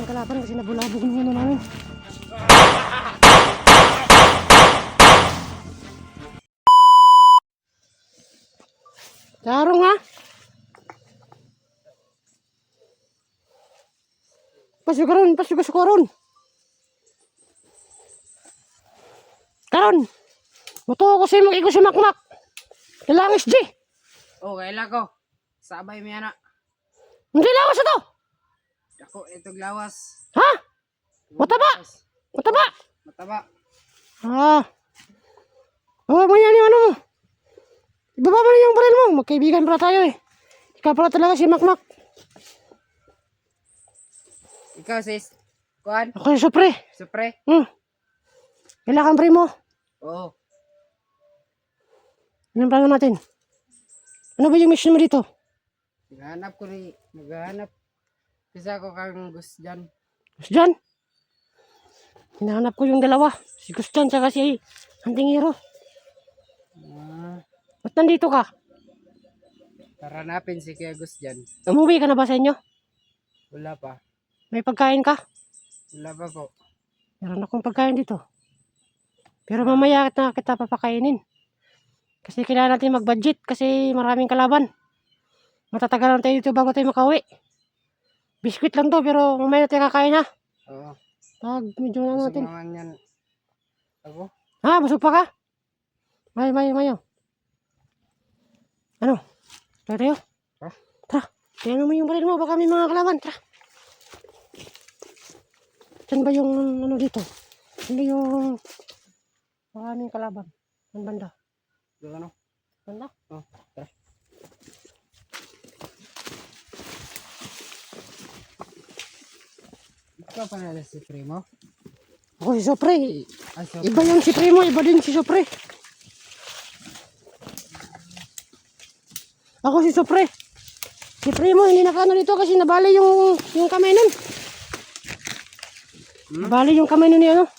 kalaban kasi nabulabog yung ano namin. Tarong ha? Pasugaron. Karon. Muto ko si mag-igo si Makmak. Kilangis di. Oh, kaila ko. Sabay mi ana. Hindi lawas ito. Ako itong lawas. Ha? Mataba. Mataba. Mataba. Ah. Oh, mo yan yung ano mo. Ibaba mo na yung baril mo. Magkaibigan pala tayo eh. Ikaw pala talaga si Makmak. Ikaw sis. Kuan? Ako si Supre. Supre? Kailangan pre mo. Oo. Anong plano natin? Ano ba yung mission mo dito? Naghahanap ko ni. Naghahanap. Kasi ako kang gusto dyan. Gustian? Hinahanap ko yung dalawa. Si Gustian tsaka si Hunting Hero. Ba't nandito ka? Para hanapin si Kuya Gus dyan. Umuwi ka na ba sa inyo? Wala pa. May pagkain ka? Wala pa po. Meron akong pagkain dito. Pero mamaya kita papakainin. Kasi kailangan natin mag-budget kasi maraming kalaban. Matatagalan tayo dito bago tayo makauwi. Biskuit lang to pero mamaya natin kakain ha. Oo. Medyo na Gusto natin. naman yan. Ako? Ha? Busog pa ka? Mayo. Ano? Tayo? Ha? Tara. Tingnan mo yung baril mo. Baka may mga kalaban. Tara. Saan ba yung ano dito? Ano yung maraming kalaban? Ang banda? Yung ano? Banda? Oh, tara. Ikaw pa na si Primo? Ako si Sopre. Aso. Iba yung si Primo. Iba din si Sopre. Ako si Sopre. Si Primo hindi nakano dito kasi nabali yung kamay nun. Nabali yung kamay nun ni ano.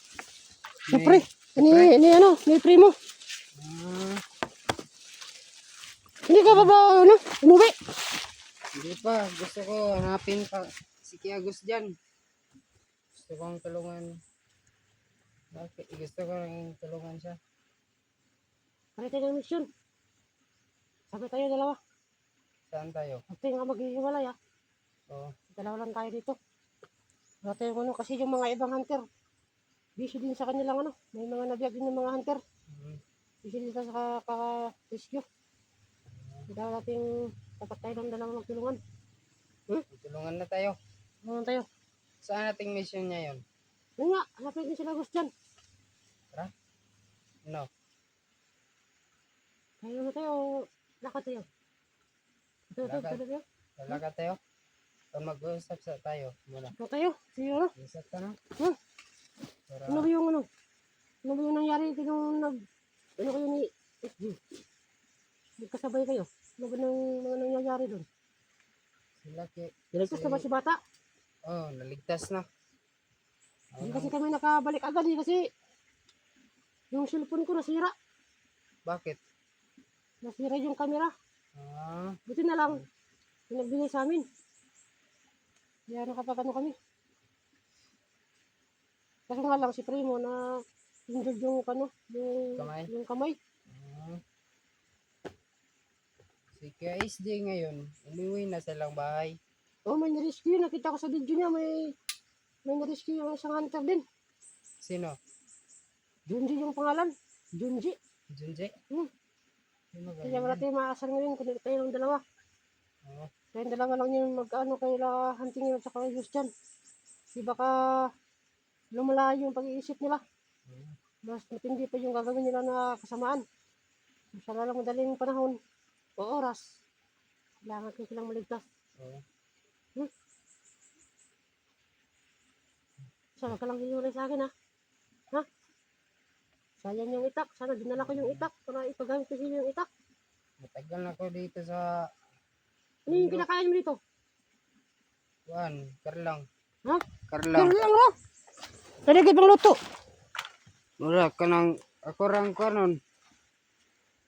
Sopre. Ni Primo. Hindi ka ba ano? Umuwi? Hindi pa. Gusto ko hanapin pa si Kuya Gus dyan. Gusto kong tulungan. Bakit? Gusto ko rin tulungan siya. Kaya tayo ng mission. Sabi tayo dalawa. Saan tayo? At nga maghihiwalay ah. Oo. Dalawa lang tayo dito. Wala tayong ano kasi yung mga ibang hunter. Busy din sa kanilang ano. May mga nabiyag din ng mga hunter. Busy din sa kaka-rescue. Dahil natin dapat tayo ng dalawang magtulungan. Tulungan na tayo. Tulungan tayo. Saan ating mission niya yun? Yun nga, hanapin din sila Gus dyan. Tara? No. Kaya na tayo, lakad tayo. Ito, Lakad? tayo. Lalakad tayo? O mag-uusap sa tayo muna. Ito tayo. Sige ano? Usap ka na? Para... Ano ba yung ano? Ano ba yung nangyari nung ano kayo ni SG? Nagkasabay kayo? Ano ba nang mga nangyayari doon? Sila Niligtas na ba si bata? Oh, naligtas na. Hindi kasi kami nakabalik agad eh kasi yung cellphone ko nasira. Bakit? Nasira yung camera. Buti na lang. Pinagbigay sa amin. Kaya nakapagano kami. Kasi nga lang si Primo na injured yung yung kamay. Si Kuya SD ngayon, umuwi na silang bahay. Oh, may na-rescue. Nakita ko sa video niya may na-rescue yung isang hunter din. Sino? Junji yung pangalan. Junji. Junji? Sino ba Kaya yun? wala tayong maasar ngayon kung tayo ng dalawa. Kaya yung dalawa lang yung mag-ano kaila hunting yun at saka yung dyan. Di baka lumalayo yung pag-iisip nila. Mas matindi pa yung gagawin nila na kasamaan. Sa lalang madaling panahon o oras, kailangan ko silang maligtas. Sana ka lang hiwalay sa akin ha? Ha? Sayang yung itak. Sana dinala ko yung itak para ipagamit ko siya yung itak. Matagal na ko dito sa... Ano yung kinakain mo dito? Karlang. Ha? Karlang. Karlang ha? Nalagay pang luto. Mura ka ng... Ako rang kanon.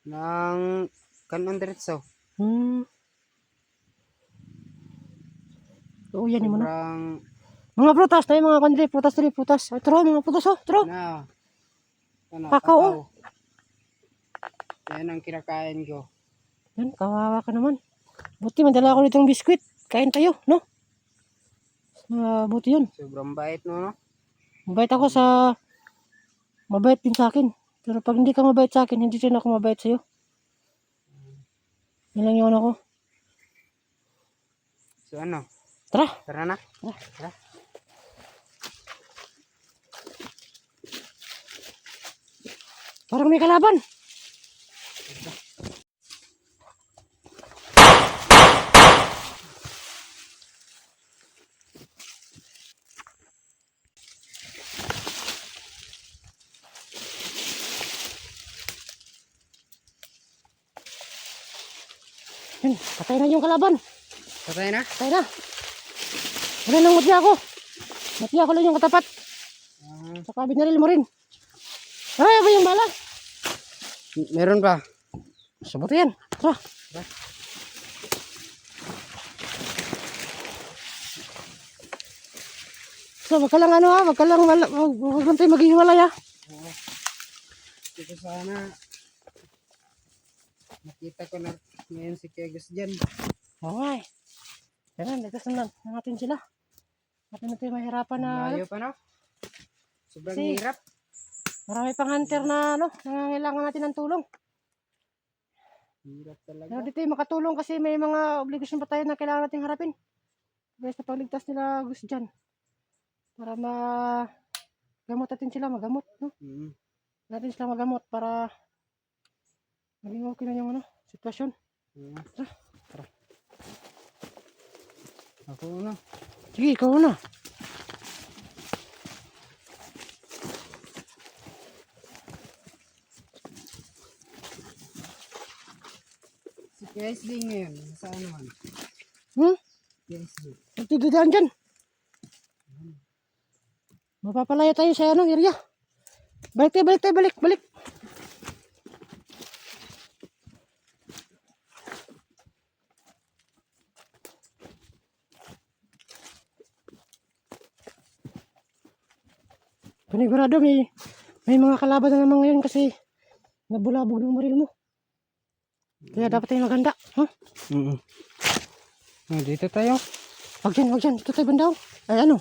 Nang... Kanon diretso. Oo, yan yung ano. Mga prutas, tayo mga kandre, prutas tali, prutas. Ay, tro, mga prutas oh, tro. Na. Ano, Kakao. Yan ang kinakain ko. Yan, kawawa ka naman. Buti, madala ko nitong biskwit. Kain tayo, no? Buti yun. Sobrang bait no, no? Mabait ako sa... Mabait din sa akin. Pero pag hindi ka mabait sa akin, hindi din ako mabait sa'yo. Yan lang yun ako. So ano? Tara. Tara na. Tara. Parang may kalaban. Yan, patay na yung kalaban. Patay na? Patay na. Wala nang mutya ako. Mutya ko lang yung katapat. Saka binaril mo rin. Ay, ba yung bala? Meron pa. Sabuti yan. Tara. So, wag ka lang ano ha. Wag ka lang wag lang tayo maghihiwalay ha. Ito sana. Nakita ko na ngayon si Kegos dyan. Oo nga eh. Yan, ito sundan natin sila. Natin mahirapan na ano. Malayo pa no? Sobrang Si- hirap. Marami pang hunter na ano. Nangangailangan natin ng tulong. Hirap Pero talaga. dito yung makatulong kasi may mga obligasyon pa tayo na kailangan natin harapin. Kaya sa pagligtas nila gusto dyan. Para magamot natin sila, magamot. No? Natin sila magamot para maging okay na yung ano, sitwasyon. Tara. Ako na. Sige, ikaw na. Si KSD ngayon. Saan naman? KSD. Nagtidudaan dyan. Mapapalaya tayo sa ano, area. Balik tayo, balik. Panigurado may mga kalaban na naman ngayon kasi nabulabog ng baril mo. Kaya dapat tayo maganda. Huh? Dito tayo. Wag dyan. Dito tayo bandaw. Ay ano?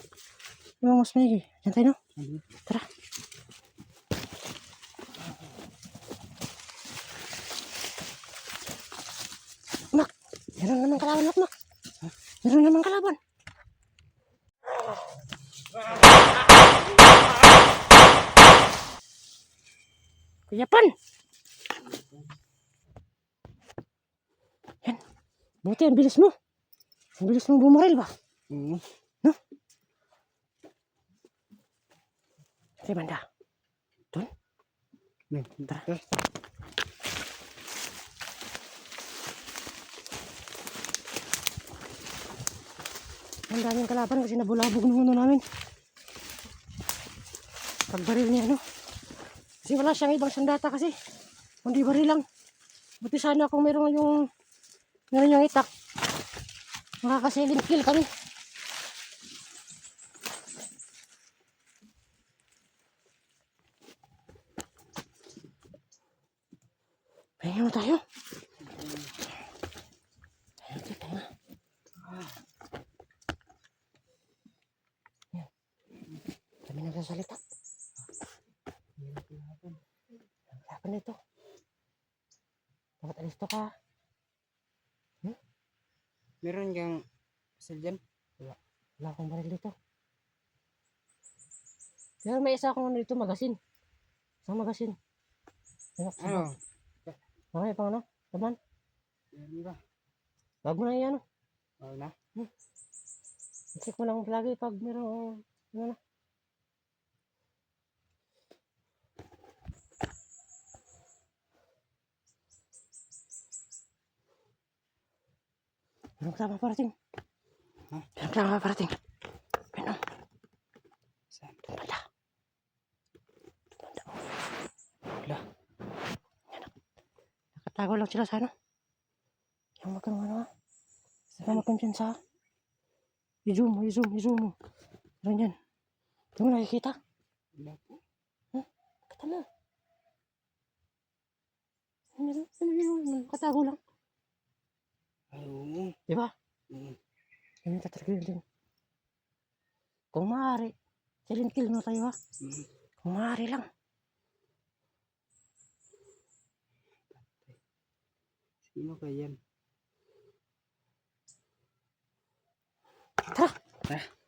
Yung mas maigi. Yan tayo no? Tara. Mak, meron naman kalaban mak. Meron naman kalaban. Kuya Pan. Yan. Buti ang bilis mo. Ang bilis mong bumaril ba? No? Sige banda. Doon? Tara. Ang daming kalaban kasi nabulabog ng uno namin. Pagbaril niya ano. Kasi wala siyang ibang sandata kasi. Kundi baril lang. Buti sana kung meron yung itak. Makakasilid kill kami. Pahinga mo tayo. Pahinga. Kami nagsasalita. Laban ito. Dapat alisto ka. Meron kang pasal dyan? Wala akong baril dito. Pero may isa akong ano dito, magasin. Isang magasin. Ano? Marami pang ano? Taman. Meron ba? Wag mo na yan. Oo na? Check mo lang lagi pag meron ano na. Meron kasama parating. Meron kasama parating. Meron. Saan? Banda. Wala. Nakatago lang sila sa ano. Yung magkang ano ha. Saka magkang dyan sa. I-zoom mo. Ano yan? Hindi mo nakikita? Wala po. Kata mo. Katago lang. Ay, oo. Di ba? Mm. Ganyan tatrago yun din. Kung maaari, silent kill mo tayo ha. Mm. Kung maaari lang. Sino kaya yan? Tara! Tara.